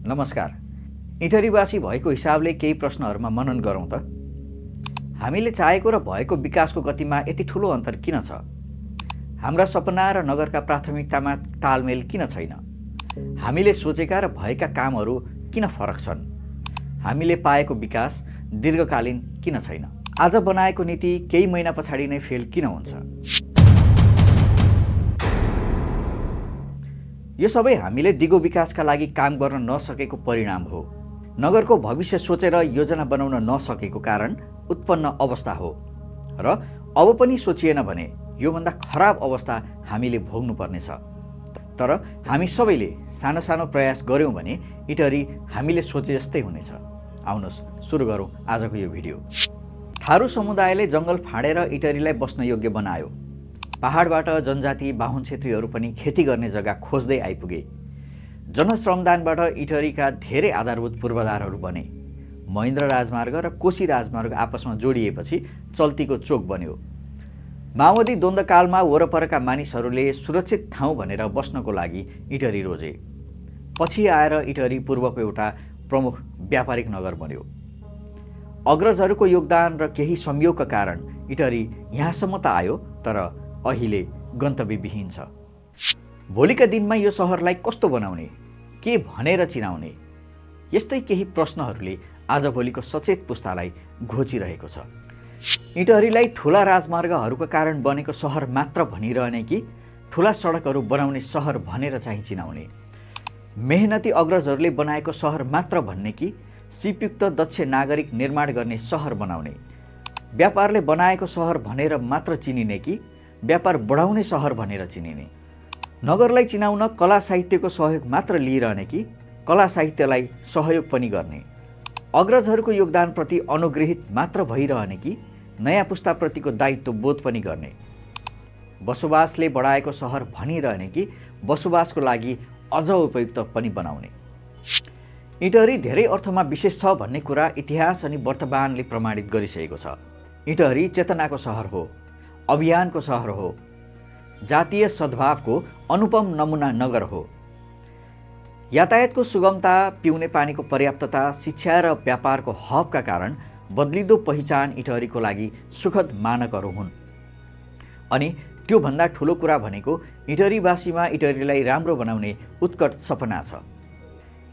नमस्कार। इटहरीवासी भएको हिसाबले केही प्रश्नहरूमा मनन गरौँ त। हामीले चाहेको र भएको विकासको गतिमा यति ठुलो अन्तर किन छ? हाम्रा सपना र नगरका प्राथमिकतामा तालमेल किन छैन? हामीले सोचेका र भएका कामहरू किन फरक छन्? हामीले पाएको विकास दीर्घकालीन किन छैन? आज बनाएको नीति केही महिना पछाडि नै फेल किन हुन्छ? यो सबै हामीले दिगो विकासका लागि काम गर्न नसकेको परिणाम हो। नगरको भविष्य सोचेर योजना बनाउन नसकेको कारण उत्पन्न अवस्था हो र अब पनि सोचिएन भने योभन्दा खराब अवस्था हामीले भोग्नुपर्नेछ। तर हामी सबैले सानो सानो प्रयास गर्यौँ भने इटहरी हामीले सोचे जस्तै हुनेछ। आउनुहोस् सुरु गरौँ आजको यो भिडियो। थारू समुदायले जङ्गल फाँडेर इटहरीलाई बस्न योग्य बनायो। पहाडबाट जनजाति बाहुन क्षेत्रीहरू पनि खेती गर्ने जग्गा खोज्दै आइपुगे। जनश्रमदानबाट इटहरीका धेरै आधारभूत पूर्वाधारहरू बने। महेन्द्र राजमार्ग र कोशी राजमार्ग आपसमा जोडिएपछि चल्तीको चोक बन्यो। माओवादी द्वन्द्वकालमा वरपरका मानिसहरूले सुरक्षित ठाउँ भनेर बस्नको लागि इटहरी रोजे। पछि आएर इटहरी पूर्वको एउटा प्रमुख व्यापारिक नगर बन्यो। अग्रजहरूको योगदान र केही संयोगका कारण इटहरी यहाँसम्म त आयो, तर अहिले गन्तव्यविहीन छ। भोलिका दिनमा यो सहरलाई कस्तो बनाउने, के भनेर चिनाउने, यस्तै केही प्रश्नहरूले आजभोलिको सचेत पुस्तालाई घोचिरहेको छ। इटहरीलाई ठुला राजमार्गहरूको कारण बनेको सहर मात्र भनिरहने कि ठुला सडकहरू बनाउने सहर भनेर चाहिँ चिनाउने? मेहनती अग्रजहरूले बनाएको सहर मात्र भन्ने कि सिपयुक्त दक्ष नागरिक निर्माण गर्ने सहर बनाउने? व्यापारले बनाएको सहर भनेर मात्र चिनिने कि व्यापार बढाउने सहर भनेर चिनिने? नगरलाई चिनाउन कला साहित्यको सहयोग मात्र लिइरहने कि कला साहित्यलाई सहयोग पनि गर्ने? अग्रजहरूको योगदानप्रति अनुग्रहित मात्र भइरहने कि नयाँ पुस्ताप्रतिको दायित्व बोध पनि गर्ने? बसोबासले बढाएको सहर भनिरहने कि बसोबासको लागि अझ उपयुक्त पनि बनाउने? इटहरी धेरै अर्थमा विशेष छ भन्ने कुरा इतिहास अनि वर्तमानले प्रमाणित गरिसकेको छ। इटहरी चेतनाको सहर हो, अभियानको सहर हो, जातीय सद्भावको अनुपम नमुना नगर हो। यातायातको सुगमता, पिउने पानीको पर्याप्तता, शिक्षा र व्यापारको हबका कारण बदलिदो पहिचान इटहरीको लागि सुखद मानकहरू हुन्। अनि त्योभन्दा ठुलो कुरा भनेको इटहरीवासीमा इटहरीलाई राम्रो बनाउने उत्कट सपना छ।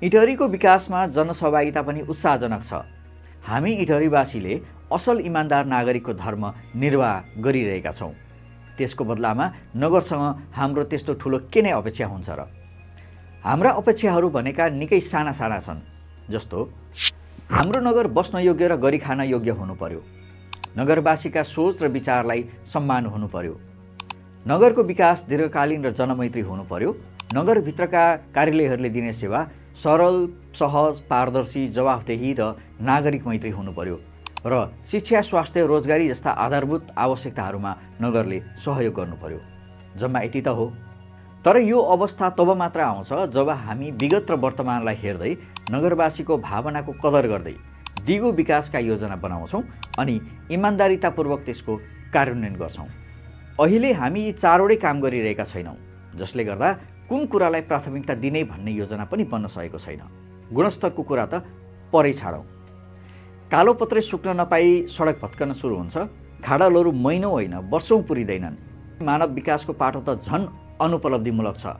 इटहरीको विकासमा जनसहभागिता पनि उत्साहजनक छ। हामी इटहरीवासीले असल इमान्दार नागरिकको धर्म निर्वाह गरिरहेका छौँ। त्यसको बदलामा नगरसँग हाम्रो त्यस्तो ठुलो के नै अपेक्षा हुन्छ र? हाम्रा अपेक्षाहरू भनेका निकै साना साना छन्। जस्तो हाम्रो नगर बस्न योग्य र गरी खान योग्य हुनु पर्यो। नगरवासीका सोच र विचारलाई सम्मान हुनु पर्यो। नगरको विकास दीर्घकालीन र जनमैत्री हुनु पर्यो। नगरभित्रका कार्यालयहरूले दिने सेवा सरल, सहज, पारदर्शी, जवाफदेही र नागरिक मैत्री हुनु पर्यो र शिक्षा, स्वास्थ्य, रोजगारी जस्ता आधारभूत आवश्यकताहरूमा नगरले सहयोग गर्नु पर्यो। जम्मा यति त हो। तर यो अवस्था तब मात्र आउँछ जब हामी विगत र वर्तमानलाई हेर्दै नगरवासीको भावनाको कदर गर्दै दिगो विकासका योजना बनाउँछौँ अनि इमान्दारितापूर्वक त्यसको कार्यान्वयन गर्छौँ। अहिले हामी यी चारवटै काम गरिरहेका छैनौँ, जसले गर्दा कुन कुरालाई प्राथमिकता दिने भन्ने योजना पनि बन्न सकेको छैन। गुणस्तरको कुरा त परै छाडौँ। कालो पत्रे सुक्न नपाई सडक भत्कन सुरु हुन्छ। खाडा लरु महिनौँ होइन वर्षौँ पुरिँदैनन्। मानव विकासको पाटो त झन् अनुपलब्धिमूलक छ।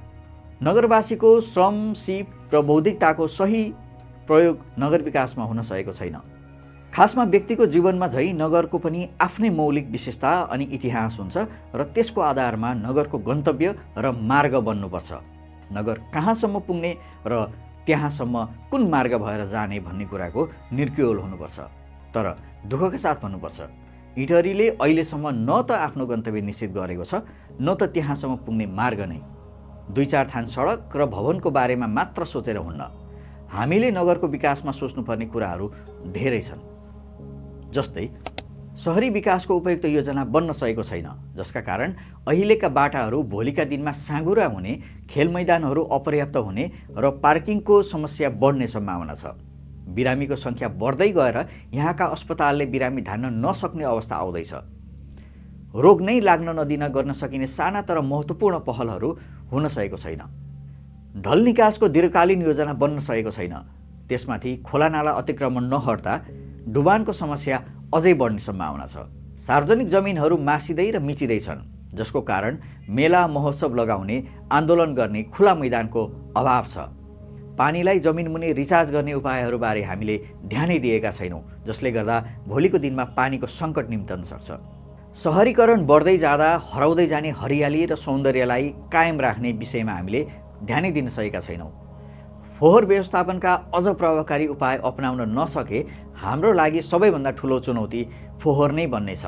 नगरवासीको श्रम, सिप र बौद्धिकताको सही प्रयोग नगर विकासमा हुन सकेको छैन। खासमा व्यक्तिको जीवनमा झै नगरको पनि आफ्नै मौलिक विशेषता अनि इतिहास हुन्छ र त्यसको आधारमा नगरको गन्तव्य र मार्ग बन्नुपर्छ। नगर कहाँसम्म पुग्ने र त्यहाँसम्म कुन मार्ग भएर जाने भन्ने कुराको निर्क्युल हुनुपर्छ। तर दुःखका साथ भन्नुपर्छ, इटहरीले अहिलेसम्म न त आफ्नो गन्तव्य निश्चित गरेको छ, न त त्यहाँसम्म पुग्ने मार्ग नै। 2-4 थान सडक र भवनको बारेमा मात्र सोचेर हुन्न। हामीले नगरको विकासमा सोच्नुपर्ने कुराहरू धेरै छन्। जस्तै सहरी विकासको उपयुक्त योजना बन्न सकेको छैन, जसका कारण अहिलेका बाटाहरू भोलिका दिनमा साँघुरा हुने, खेल मैदानहरू अपर्याप्त हुने र पार्किङको समस्या बढ्ने सम्भावना छ। बिरामीको सङ्ख्या बढ्दै गएर यहाँका अस्पतालले बिरामी धान्न नसक्ने अवस्था आउँदैछ। रोग नै लाग्न नदिन गर्न सकिने साना तर महत्त्वपूर्ण पहलहरू हुन सकेको छैन। ढल निकासको दीर्घकालीन योजना बन्न सकेको छैन। त्यसमाथि खोलानाला अतिक्रमण नहट्दा डुबानको समस्या अझै बढ्ने सम्भावना छ। सार्वजनिक जमिनहरू मासिँदै र मिचिँदै छन्, जसको कारण मेला महोत्सव लगाउने, आन्दोलन गर्ने खुला मैदानको अभाव छ। पानीलाई जमिनमुनि रिचार्ज गर्ने उपायहरूबारे हामीले ध्यानै दिएका छैनौँ, जसले गर्दा भोलिको दिनमा पानीको सङ्कट निम्तन सक्छ। सहरीकरण बढ्दै जाँदा हराउँदै जाने हरियाली र सौन्दर्यलाई कायम राख्ने विषयमा हामीले ध्यानै दिन सकेका छैनौँ। फोहोर व्यवस्थापनका अझ प्रभावकारी उपाय अपनाउन नसके हाम्रो लागि सबैभन्दा ठुलो चुनौती फोहोर नै बन्नेछ।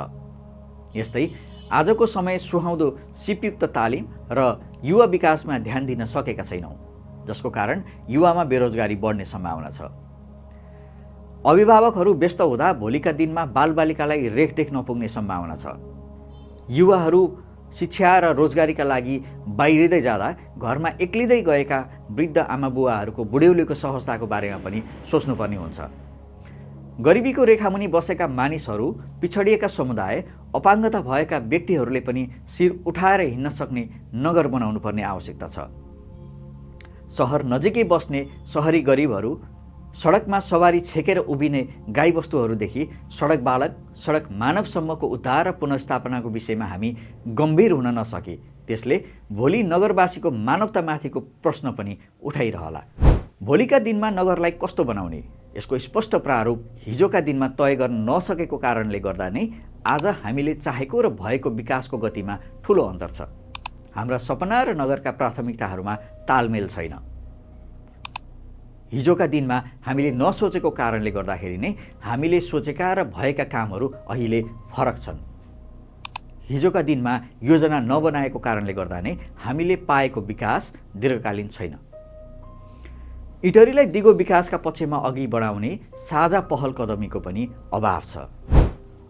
यस्तै आजको समय सुहाउँदो सिपयुक्त तालिम र युवा विकासमा ध्यान दिन सकेका छैनौँ, जसको कारण युवामा बेरोजगारी बढ्ने सम्भावना छ। अभिभावकहरू व्यस्त हुँदा भोलिका दिनमा बालबालिकालाई रेखदेख नपुग्ने सम्भावना छ। युवाहरू शिक्षा र रोजगारीका लागि बाहिरिँदै जाँदा घरमा एक्लिँदै गएका वृद्ध आमाबुवाहरूको बुढ्यौलीको सहजताको बारेमा पनि सोच्नुपर्ने हुन्छ। गरिबीको रेखामुनि बसेका मानिसहरू, पिछडिएका समुदाय, अपाङ्गता भएका व्यक्तिहरूले पनि शिर उठाएर हिँड्न सक्ने नगर बनाउनु पर्ने आवश्यकता छ। सहर नजिकै बस्ने सहरी गरिबहरू, सडकमा सवारी छेकेर उभिने गाईबस्तुहरूदेखि सडक बालक, सडक मानवसम्मको उद्धार र पुनर्स्थापनाको विषयमा हामी गम्भीर हुन नसके त्यसले भोलि नगरवासीको मानवतामाथिको प्रश्न पनि उठाइरहला। भोलिका दिनमा नगरलाई कस्तो बनाउने, यसको स्पष्ट प्रारूप हिजोका दिनमा तय गर्न नसकेको कारणले गर्दा नै आज हामीले चाहेको र भएको विकासको गतिमा ठुलो अन्तर छ। हाम्रा सपना र नगरका प्राथमिकताहरूमा तालमेल छैन। हिजोका दिनमा हामीले नसोचेको कारणले गर्दाखेरि नै हामीले सोचेका र भएका कामहरू अहिले फरक छन्। हिजोका दिनमा योजना नबनाएको कारणले गर्दा नै हामीले पाएको विकास दीर्घकालीन छैन। इटहरीलाई दिगो विकासका पक्षमा अघि बढाउने साझा पहल कदमीको पनि अभाव छ।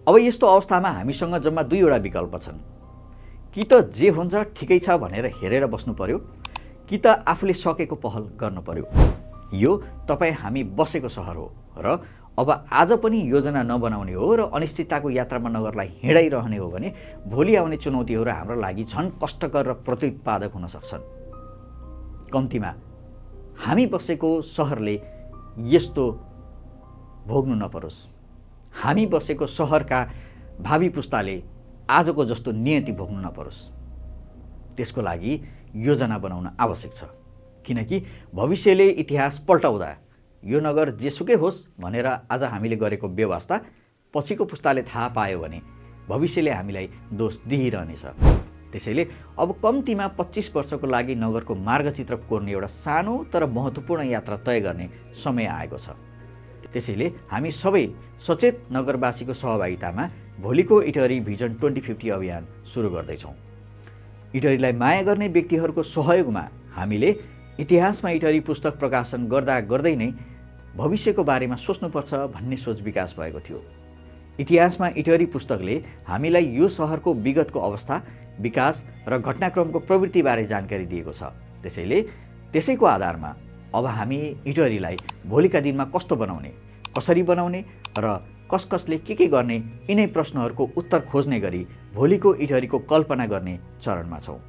अब यस्तो अवस्थामा हामीसँग जम्मा दुईवटा विकल्प छन्। कि त जे हुन्छ ठिकै छ भनेर हेरेर बस्नु पर्यो, कि त आफूले सकेको पहल गर्नु पर्यो। यो तपाईँ हामी बसेको सहर हो र अब आज पनि योजना नबनाउने हो र अनिश्चितताको यात्रामा नगरलाई हिँडाइरहने हो भने भोलि आउने चुनौतीहरू हाम्रो लागि झन् कष्टकर र प्रत्युत्पादक हुन सक्छन्। कम्तीमा हामी बसेको सहरले यस्तो भोग्नु नपरोस्। हामी बसेको सहरका भावी पुस्ताले आजको जस्तो नियति भोग्नु नपरोस्। त्यसको लागि योजना बनाउन आवश्यक छ, किनकि भविष्यले इतिहास पल्टाउँदा यो नगर जेसुकै होस् भनेर आज हामीले गरेको व्यवस्था पछिको पुस्ताले थाहा पायो भने भविष्यले हामीलाई दोष दिइरहनेछ। त्यसैले अब कम्तीमा 25 वर्षको लागि नगरको मार्गचित्र कोर्ने एउटा सानो तर महत्त्वपूर्ण यात्रा तय गर्ने समय आएको छ। त्यसैले हामी सबै सचेत नगरवासीको सहभागितामा भोलिको इटहरी भिजन 2050 अभियान सुरु गर्दैछौँ। इटहरीलाई माया गर्ने व्यक्तिहरूको सहयोगमा हामीले इतिहासमा इटहरी पुस्तक प्रकाशन गर्दा गर्दै नै भविष्यको बारेमा सोच्नुपर्छ भन्ने सोच विकास भएको थियो। इतिहासमा इटहरी पुस्तकले हामीलाई यो सहरको विगतको अवस्था, विकास र घटनाक्रमको प्रवृत्तिबारे जानकारी दिएको छ। त्यसैले त्यसैको आधारमा अब हामी इटहरीलाई भोलिका दिनमा कस्तो बनाउने, कसरी बनाउने र कसले के गर्ने यिनै प्रश्नहरूको उत्तर खोज्ने गरी भोलिको इटहरीको कल्पना गर्ने चरणमा छौँ।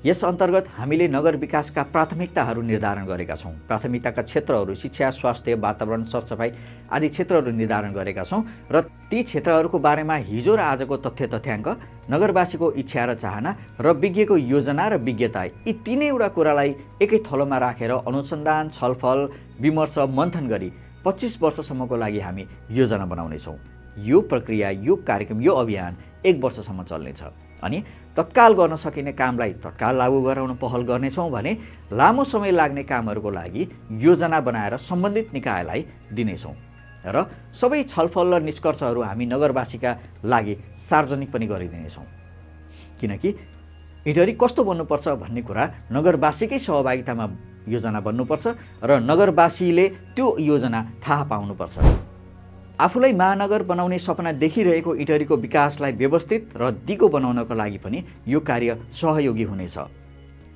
यस अन्तर्गत हामीले नगर विकासका प्राथमिकताहरू निर्धारण गरेका छौँ। प्राथमिकताका क्षेत्रहरू शिक्षा, स्वास्थ्य, वातावरण, सरसफाइ आदि क्षेत्रहरू निर्धारण गरेका छौँ र ती क्षेत्रहरूको बारेमा हिजो र आजको तथ्याङ्क, नगरवासीको इच्छा र चाहना र विज्ञको योजना र विज्ञता यी तीनैवटा कुरालाई एकै थलोमा राखेर अनुसन्धान, छलफल, विमर्श, मन्थन गरी 25 वर्षसम्मको लागि हामी योजना बनाउनेछौँ। यो प्रक्रिया, यो कार्यक्रम, यो अभियान 1 वर्षसम्म चल्नेछ। अनि तत्काल गर्न सकिने कामलाई तत्काल लागू गराउन पहल गर्नेछौँ भने लामो समय लाग्ने कामहरूको लागि योजना बनाएर सम्बन्धित निकायलाई दिनेछौँ र सबै छलफल र निष्कर्षहरू हामी नगरवासीका लागि सार्वजनिक पनि गरिदिनेछौँ। किनकि इटहरी कस्तो बन्नुपर्छ भन्ने कुरा नगरवासीकै सहभागितामा योजना बन्नुपर्छ र नगरवासीले त्यो योजना थाहा पाउनुपर्छ। आफूलाई महानगर बनाउने सपना देखिरहेको इटहरीको विकासलाई व्यवस्थित र दिगो बनाउनको लागि पनि यो कार्य सहयोगी हुनेछ।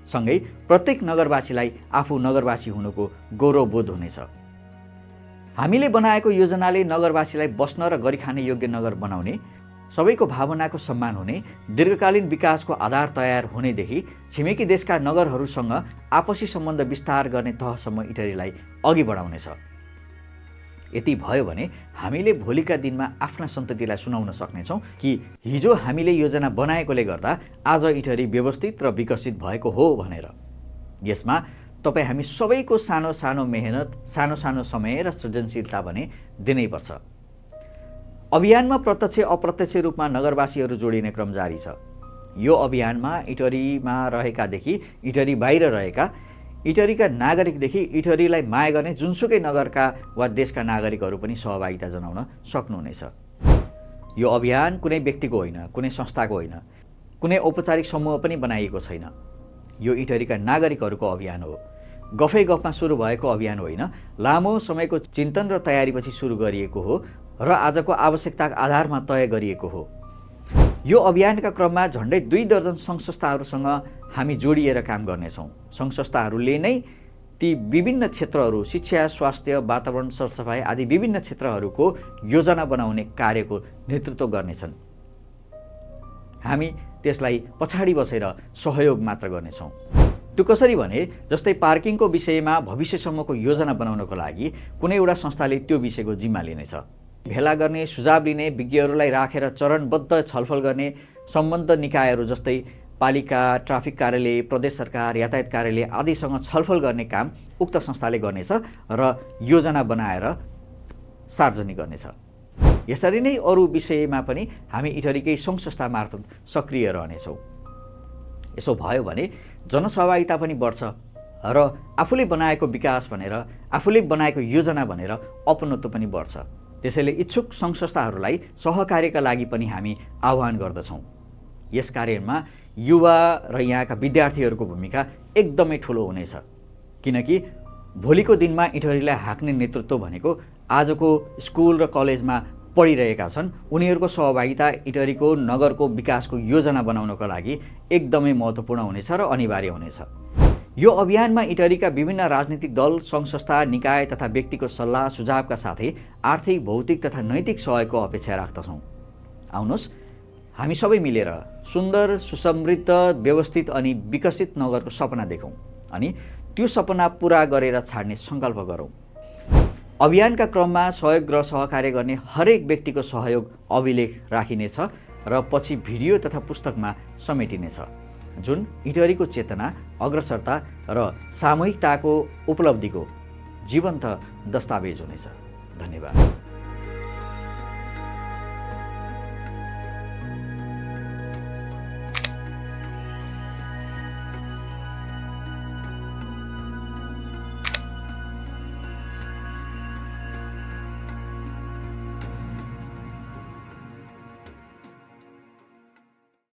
सँगै प्रत्येक नगरवासीलाई आफू नगरवासी हुनुको गौरवबोध हुनेछ। हामीले बनाएको योजनाले नगरवासीलाई बस्न र गरी खाने योग्य नगर बनाउने, सबैको भावनाको सम्मान हुने, दीर्घकालीन विकासको आधार तयार हुनेदेखि छिमेकी देशका नगरहरूसँग आपसी सम्बन्ध विस्तार गर्ने तहसम्म इटलीलाई अघि बढाउनेछ। यति भयो भने हामीले भोलिका दिनमा आफ्ना सन्ततिलाई सुनाउन सक्नेछौँ कि हिजो हामीले योजना बनाएकोले गर्दा आज इटली व्यवस्थित र विकसित भएको हो भनेर। यसमा तपाईँ हामी सबैको सानो सानो मेहनत, सानो सानो समय र सृजनशीलता भने दिनैपर्छ। अभियानमा प्रत्यक्ष अप्रत्यक्ष रूपमा नगरवासीहरू जोडिने क्रम जारी छ। यो अभियानमा इटलीमा रहेकादेखि इटली बाहिर रहेका, इटलीका नागरिकदेखि इटलीलाई माया गर्ने जुनसुकै नगरका वा देशका नागरिकहरू पनि सहभागिता जनाउन सक्नुहुनेछ। यो अभियान कुनै व्यक्तिको होइन, कुनै संस्थाको होइन, कुनै औपचारिक समूह पनि बनाइएको छैन। यो इटलीका नागरिकहरूको अभियान हो। गफै गफमा सुरु भएको अभियान होइन, लामो समयको चिन्तन र तयारीपछि सुरु गरिएको हो र आजको आवश्यकताका आधारमा तय गरिएको हो। यो अभियानका क्रममा झन्डै 2 दर्जन सङ्घ-संस्थाहरूसँग हामी जोडिएर काम गर्नेछौँ। सङ्घ-संस्थाहरूले नै ती विभिन्न क्षेत्रहरू, शिक्षा, स्वास्थ्य, वातावरण, सरसफाइ आदि विभिन्न क्षेत्रहरूको योजना बनाउने कार्यको नेतृत्व गर्नेछन्। हामी त्यसलाई पछाडि बसेर सहयोग मात्र गर्नेछौँ। त्यो कसरी भने, जस्तै पार्किङको विषयमा भविष्यसम्मको योजना बनाउनको लागि कुनै एउटा संस्थाले त्यो विषयको जिम्मा लिनेछ। भेला गर्ने, सुझाव लिने, विज्ञहरूलाई राखेर चरणबद्ध छलफल गर्ने, सम्बद्ध निकायहरू जस्तै पालिका, ट्राफिक कार्यालय, प्रदेश सरकार, यातायात कार्यालय आदिसँग छलफल गर्ने काम उक्त संस्थाले गर्नेछ र योजना बनाएर सार्वजनिक गर्नेछ। यसरी नै अरू विषयमा पनि हामी इटलीकै सङ्घ-संस्था मार्फत सक्रिय रहनेछौँ। यसो भयो भने जनसहभागिता पनि बढ्छ र आफूले बनाएको विकास भनेर, आफूले बनाएको योजना भनेर अपनत्व पनि बढ्छ। त्यसैले इच्छुक सङ्घ-संस्थाहरूलाई सहकार्यका लागि पनि हामी आह्वान गर्दछौँ। यस कार्यमा युवा र यहाँका विद्यार्थीहरूको भूमिका एकदमै ठुलो हुनेछ, किनकि भोलिको दिनमा इटलीलाई हाँक्ने नेतृत्व भनेको आजको स्कुल र कलेजमा पढिरहेका छन्। उनीहरूको सहभागिता इटलीको नगरको विकासको योजना बनाउनको लागि एकदमै महत्त्वपूर्ण हुनेछ र अनिवार्य हुनेछ। यो अभियानमा इटलीका विभिन्न राजनीतिक दल, सङ्घ-संस्था, निकाय तथा व्यक्तिको सल्लाह सुझावका साथै आर्थिक, भौतिक तथा नैतिक सहयोगको अपेक्षा राख्दछौँ। आउनुहोस् हामी सबै मिलेर सुन्दर, सुसमृद्ध, व्यवस्थित अनि विकसित नगरको सपना देखौँ अनि त्यो सपना पुरा गरेर छाड्ने सङ्कल्प गरौँ। अभियानका क्रममा सहयोग र सहकार्य गर्ने हरेक व्यक्तिको सहयोग अभिलेख राखिनेछ र पछि भिडियो तथा पुस्तकमा समेटिनेछ, जुन इटलीको चेतना, अग्रसरता र सामूहिकताको उपलब्धिको जीवन्त दस्तावेज हुनेछ। धन्यवाद।